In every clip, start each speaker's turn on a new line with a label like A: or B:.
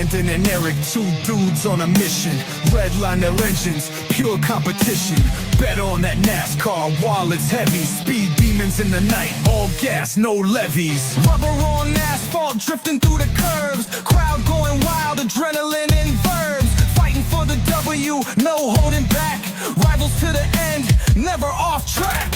A: Brandon and Eric, two dudes on a mission. Redline their engines, pure competition. Bet on that Nascar while it's heavy. Speed demons in the night, all gas, no levies. Rubber on asphalt, drifting through the curves. Crowd going wild, adrenaline in verbs. Fighting for the W, no holding back. Rivals to the end, never off track.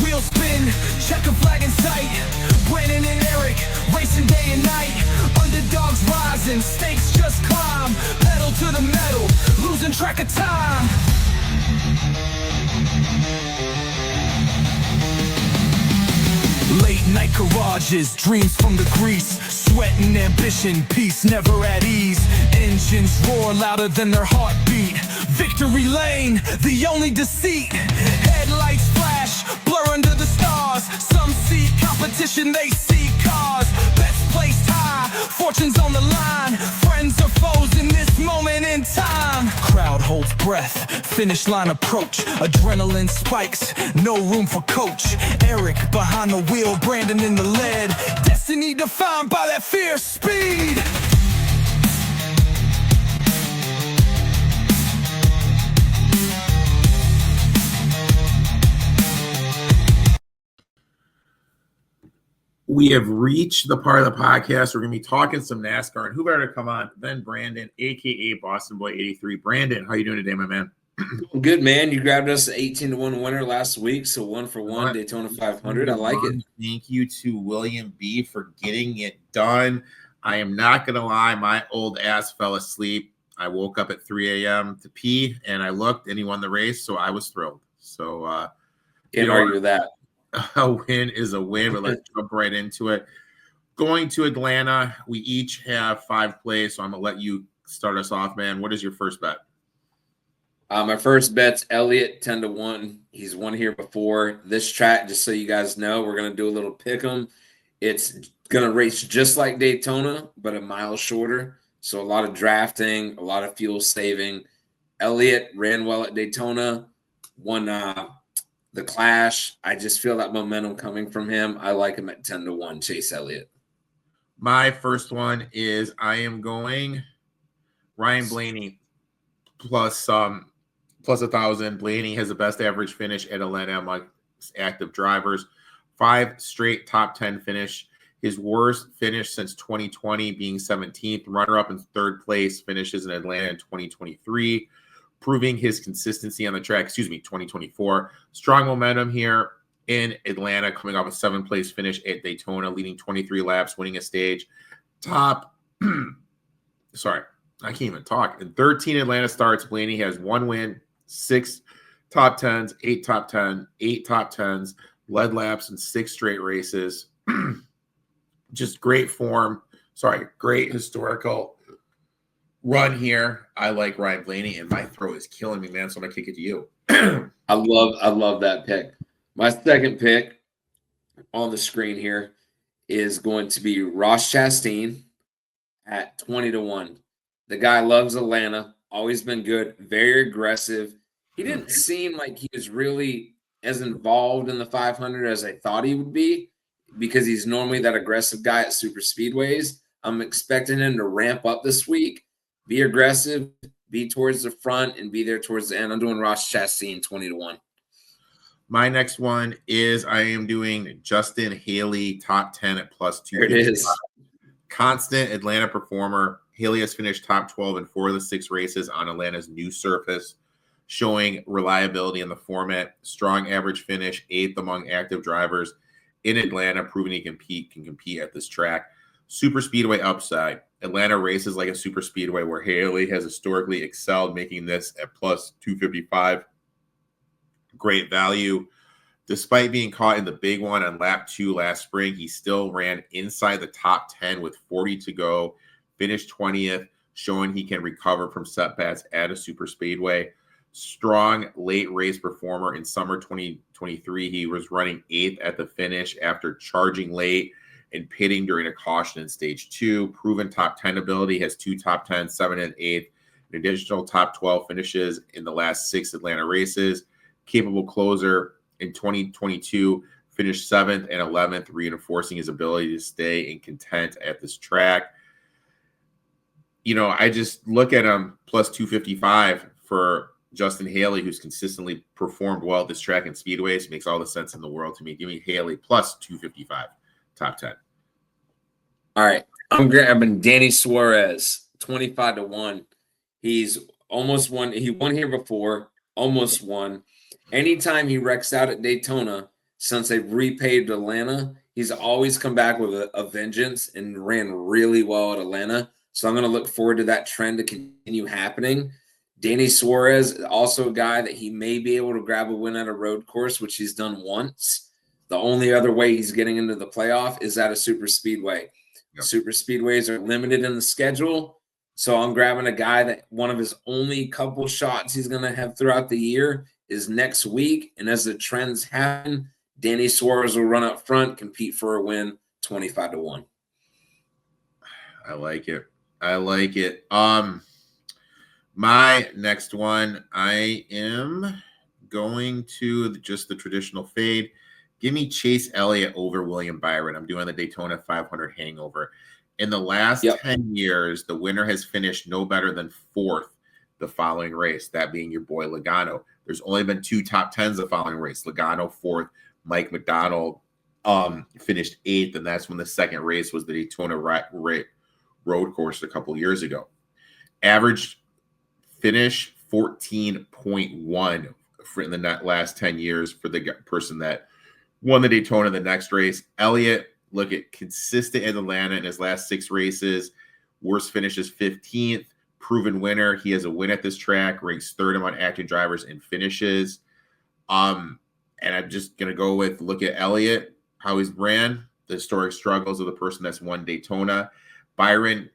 A: Wheel spin, checker flag in sight. Brandon and Eric, racing day and night. Underdogs rising, stakes just climb. Pedal to the metal, losing track of time. Late night garages, dreams from the grease. Sweat and ambition, peace never at ease. Engines roar louder than their heartbeat. Victory lane, the only deceit. Headlights flash, blur under the stars. Some see competition, they see cars. Bets placed high, fortunes on the line. Friends or foes in this moment in time. Crowd holds breath, finish line approach. Adrenaline spikes, no room for coach. Eric behind the wheel, Brandon in the lead. Destiny defined by that fierce speed.
B: We have reached the part of the podcast we're going to be talking some NASCAR, and who better to come on than Brandon, a.k.a. Boston Boy 83. Brandon, how you doing today, my man?
C: Good, man. You grabbed us an 18-1 winner last week, so 1-for-1 Daytona 500. I like it.
B: Thank you to William B. for getting it done. I am not going to lie. My old ass fell asleep. I woke up at 3 a.m. to pee, and I looked, and he won the race, so I was thrilled. So,
C: Can't argue with that.
B: A win is a win, but let's jump right into it. Going to Atlanta, we each have 5 plays, so I'm going to let you start us off, man. What is your first bet?
C: My first bet's Elliott, 10-1. He's won here before. This track, just so you guys know, we're going to do a little pick 'em. It's going to race just like Daytona, but a mile shorter. So a lot of drafting, a lot of fuel saving. Elliott ran well at Daytona, won the Clash. I just feel that momentum coming from him. I like him at 10-1, Chase Elliott.
B: My first one is I am going Ryan Blaney plus 1,000. Blaney has the best average finish at Atlanta among active drivers. 5 straight top 10 finish. His worst finish since 2020 being 17th. Runner-up in 3rd place finishes in Atlanta in 2023. Proving his consistency on the track, 2024. Strong momentum here in Atlanta, coming off a 7th place finish at Daytona, leading 23 laps, winning a stage. Sorry, I can't even talk. In 13 Atlanta starts, Blaney has 1 win, 6 top 10s, 8 top 10, 8 top 10s, led laps in 6 straight races. Just great form. Great historical run here. I like Ryan Blaney, and my throw is killing me, man. So I'm gonna kick it to you.
C: I love that pick. My second pick on the screen here is going to be Ross Chastain at 20-1. The guy loves Atlanta, always been good, very aggressive. He didn't seem like he was really as involved in the 500 as I thought he would be, because he's normally that aggressive guy at super speedways. I'm expecting him to ramp up this week. Be aggressive, be towards the front, and be there towards the end. I'm doing Ross Chastain 20-1.
B: My next one is I am doing Justin Haley top 10 at plus 2.
C: There it is.
B: Constant Atlanta performer. Haley has finished top 12 in 4 of the 6 races on Atlanta's new surface, showing reliability in the format. Strong average finish, 8th among active drivers in Atlanta, proving he can compete at this track. Super speedway upside. Atlanta races like a super speedway where Haley has historically excelled, making this at plus 255. Great value. Despite being caught in the big one on lap 2 last spring, he still ran inside the top 10 with 40 to go, finished 20th, showing he can recover from setbacks at a super speedway. Strong late race performer in summer 2023. He was running 8th at the finish after charging late and pitting during a caution in stage 2. Proven top 10 ability, has 2 top 10, 7 and 8th, an additional top 12 finishes in the last 6 Atlanta races. Capable closer in 2022, finished 7th and 11th, reinforcing his ability to stay in content at this track. I just look at him plus 255 for Justin Haley, who's consistently performed well at this track and speedways. Makes all the sense in the world to me. Give me Haley plus 255, top 10.
C: All right. I'm grabbing Danny Suarez, 25-1. He's almost won. He won here before, almost won. Anytime he wrecks out at Daytona, since they've repaved Atlanta, he's always come back with a vengeance and ran really well at Atlanta. So I'm going to look forward to that trend to continue happening. Danny Suarez, also a guy that he may be able to grab a win at a road course, which he's done once. The only other way he's getting into the playoff is at a super speedway. Yep. Super speedways are limited in the schedule. So I'm grabbing a guy that one of his only couple shots he's going to have throughout the year is next week. And as the trends happen, Danny Suarez will run up front, compete for a win, 25-1.
B: I like it. I like it. My next one, I am going to just the traditional fade. Give me Chase Elliott over William Byron. I'm doing the Daytona 500 hangover. In the last 10 years, the winner has finished no better than fourth the following race, that being your boy Logano. There's only been 2 top 10s the following race. Logano fourth, Mike McDonald finished 8th, and that's when the second race was the Daytona road course a couple years ago. Average finish 14.1 in the last 10 years for the person that won the Daytona the next race. Elliott, look at consistent in Atlanta in his last 6 races. Worst finish is 15th. Proven winner. He has a win at this track. Ranks 3rd among active drivers in finishes. And I'm just going to go with look at Elliott, how he's ran, the historic struggles of the person that's won Daytona. Byron,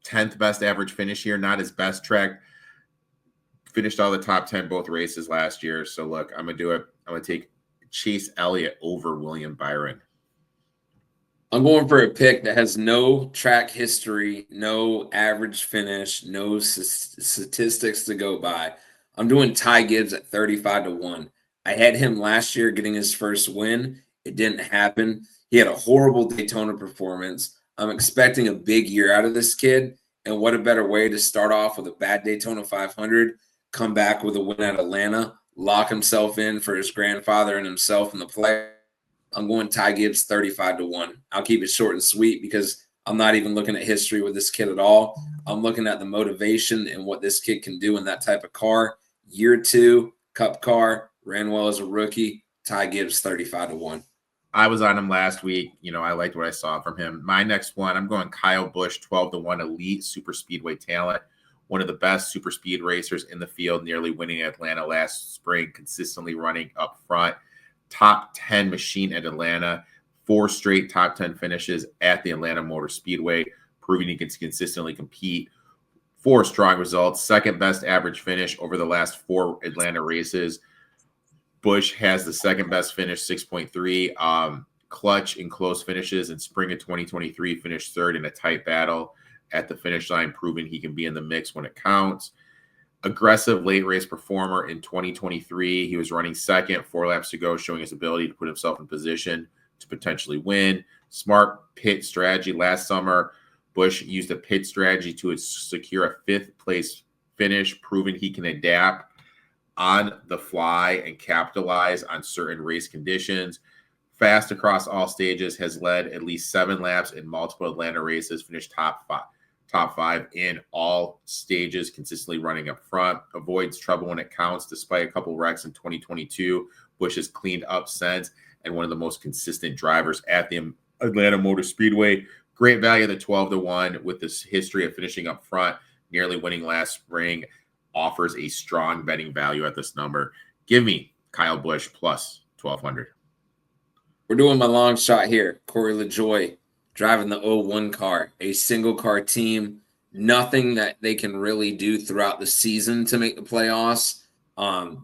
B: 10th best average finish here, not his best track. Finished all the top 10 both races last year. So look, I'm going to do it. I'm going to take Chase Elliott over William Byron.
C: I'm going for a pick that has no track history, no average finish, no statistics to go by. I'm doing Ty Gibbs at 35-1. I had him last year getting his first win. It didn't happen. He had a horrible Daytona performance. I'm expecting a big year out of this kid. And what a better way to start off with a bad Daytona 500, come back with a win at Atlanta, lock himself in for his grandfather and himself in the play. I'm going Ty Gibbs 35-1. I'll keep it short and sweet because I'm not even looking at history with this kid at all. I'm looking at the motivation and what this kid can do in that type of car. Year 2, Cup car, ran well as a rookie. Ty Gibbs 35-1.
B: I was on him last week. I liked what I saw from him. My next one, I'm going Kyle Busch 12-1 elite super speedway talent. One of the best super speed racers in the field, nearly winning Atlanta last spring, consistently running up front. Top 10 machine at Atlanta, 4 straight top 10 finishes at the Atlanta Motor Speedway, proving he can consistently compete. 4 strong results, second best average finish over the last 4 Atlanta races. Busch has the second best finish, 6.3. Clutch in close finishes in spring of 2023, finished 3rd in a tight battle at the finish line, proving he can be in the mix when it counts. Aggressive late race performer in 2023. He was running 2nd, 4 laps to go, showing his ability to put himself in position to potentially win. Smart pit strategy last summer. Busch used a pit strategy to secure a 5th place finish, proving he can adapt on the fly and capitalize on certain race conditions. Fast across all stages, has led at least 7 laps in multiple Atlanta races, finished top 5 in all stages, consistently running up front, avoids trouble when it counts. Despite a couple wrecks in 2022, Busch has cleaned up since, and one of the most consistent drivers at the Atlanta Motor Speedway. Great value at the 12-1 with this history of finishing up front, nearly winning last spring. Offers a strong betting value at this number. Give me Kyle Busch plus 1,200.
C: We're doing my long shot here. Corey LaJoie driving the 01 car, a single car team. Nothing that they can really do throughout the season to make the playoffs.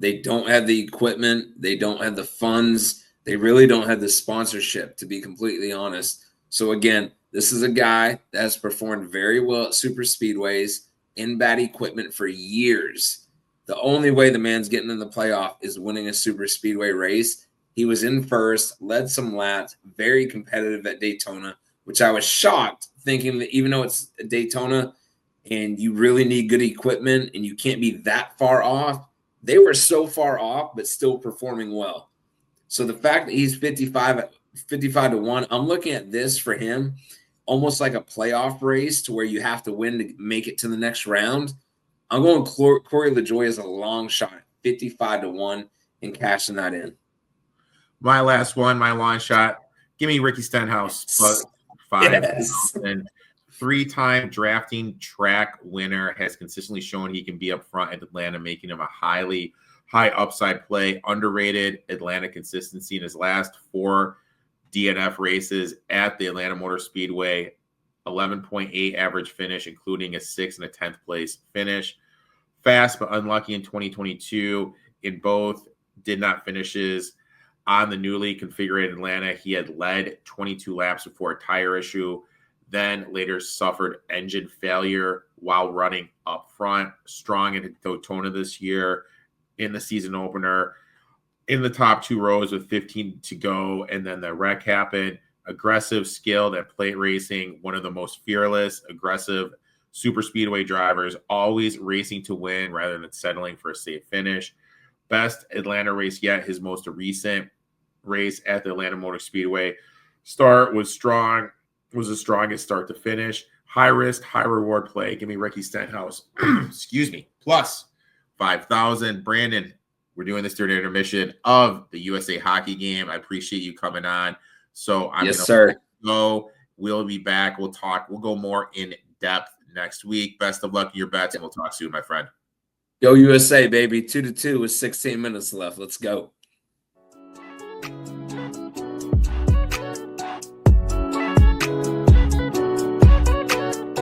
C: They don't have the equipment. They don't have the funds. They really don't have the sponsorship, to be completely honest. So again, this is a guy that has performed very well at super speedways in bad equipment for years. The only way the man's getting in the playoff is winning a super speedway race. He was in first, led some laps, very competitive at Daytona, which I was shocked, thinking that even though it's Daytona, and you really need good equipment and you can't be that far off, they were so far off, but still performing well. So the fact that he's 55 to 1, I'm looking at this for him almost like a playoff race to where you have to win to make it to the next round. I'm going Corey LaJoie as a long shot, 55 to 1, and cashing that in.
B: My last one, my long shot. Give me Ricky Stenhouse plus 5,000. Three-time drafting track winner, has consistently shown he can be up front at Atlanta, making him a high upside play. Underrated Atlanta consistency in his last 4 DNF races at the Atlanta Motor Speedway. 11.8 average finish, including a 6th and a 10th place finish. Fast but unlucky in 2022 in both did not finishes on the newly configured Atlanta. He had led 22 laps before a tire issue, then later suffered engine failure while running up front. Strong in Daytona this year in the season opener, in the top 2 rows with 15 to go, and then the wreck happened. Aggressive, skilled at plate racing, one of the most fearless, aggressive super speedway drivers, always racing to win rather than settling for a safe finish. Best Atlanta race yet, his most recent race at the Atlanta Motor Speedway. Start was strong, was the strongest start to finish. High risk, high reward play. Give me Ricky Stenhouse, excuse me, plus 5,000. Brandon, we're doing this during intermission of the USA hockey game. I appreciate you coming on. So I'm
C: sir.
B: Go. We'll be back. We'll talk. We'll go more in depth next week. Best of luck in your bets, and we'll talk soon, my friend.
C: Go USA, baby. 2-2 with 16 minutes left. Let's go.